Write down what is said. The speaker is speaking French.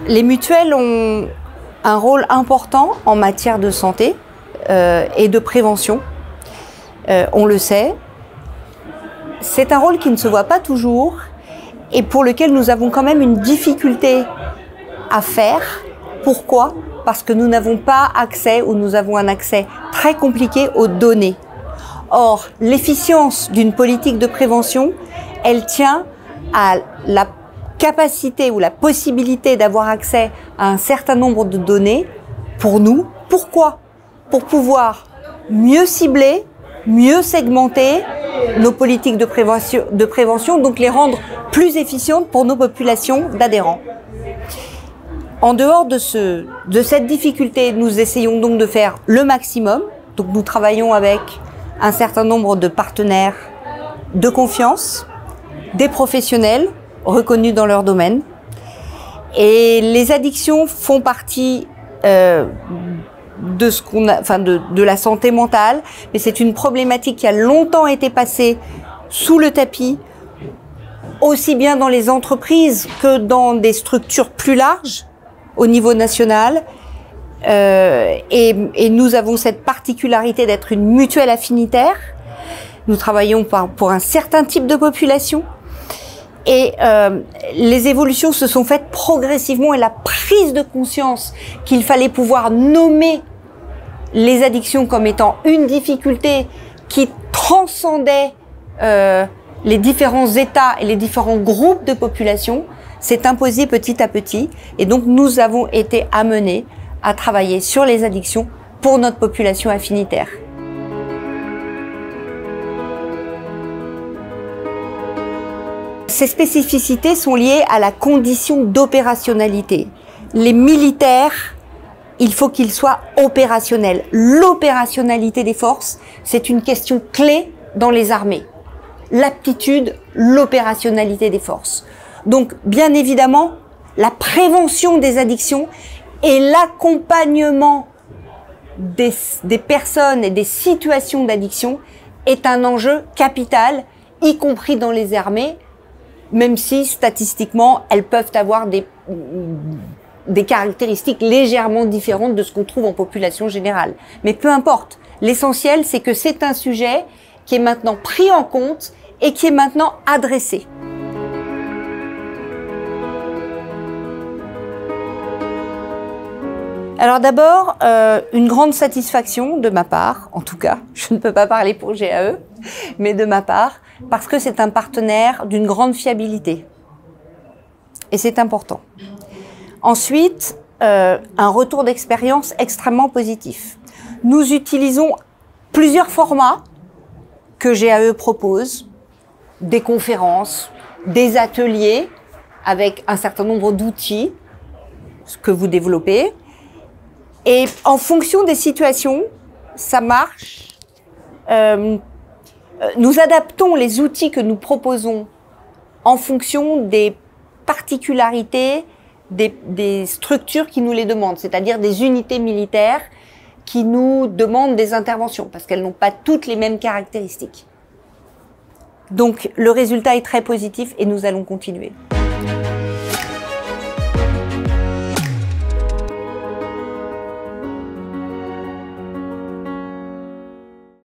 Les mutuelles ont un rôle important en matière de santé et de prévention. On le sait. C'est un rôle qui ne se voit pas toujours et pour lequel nous avons quand même une difficulté à faire. Pourquoi ? Parce que nous n'avons pas accès ou nous avons un accès très compliqué aux données. Or, l'efficience d'une politique de prévention, elle tient à la capacité ou la possibilité d'avoir accès à un certain nombre de données pour nous. Pourquoi ? Pour pouvoir mieux cibler, mieux segmenter nos politiques de prévention, donc les rendre plus efficientes pour nos populations d'adhérents. En dehors de cette difficulté, nous essayons donc de faire le maximum. Donc nous travaillons avec un certain nombre de partenaires de confiance, des professionnels reconnus dans leur domaine. Et les addictions font partie de ce qu'on a, enfin de la santé mentale, mais c'est une problématique qui a longtemps été passée sous le tapis, aussi bien dans les entreprises que dans des structures plus larges au niveau national. Et nous avons cette particularité d'être une mutuelle affinitaire. Nous travaillons pour un certain type de population. Et les évolutions se sont faites progressivement et la prise de conscience qu'il fallait pouvoir nommer les addictions comme étant une difficulté qui transcendait les différents états et les différents groupes de population s'est imposée petit à petit. Et donc nous avons été amenés à travailler sur les addictions pour notre population affinitaire. Ces spécificités sont liées à la condition d'opérationnalité. Les militaires, il faut qu'ils soient opérationnels. L'opérationnalité des forces, c'est une question clé dans les armées. L'aptitude, l'opérationnalité des forces. Donc, bien évidemment, la prévention des addictions et l'accompagnement des personnes et des situations d'addiction est un enjeu capital, y compris dans les armées, même si statistiquement, elles peuvent avoir des caractéristiques légèrement différentes de ce qu'on trouve en population générale. Mais peu importe, l'essentiel, c'est que c'est un sujet qui est maintenant pris en compte et qui est maintenant adressé. Alors d'abord, une grande satisfaction de ma part, en tout cas, je ne peux pas parler pour GAE, mais de ma part, parce que c'est un partenaire d'une grande fiabilité. Et c'est important. Ensuite, un retour d'expérience extrêmement positif. Nous utilisons plusieurs formats que GAE propose, des conférences, des ateliers, avec un certain nombre d'outils que vous développez. Et en fonction des situations, ça marche. Nous adaptons les outils que nous proposons en fonction des particularités des structures qui nous les demandent, c'est-à-dire des unités militaires qui nous demandent des interventions, parce qu'elles n'ont pas toutes les mêmes caractéristiques. Donc le résultat est très positif et nous allons continuer.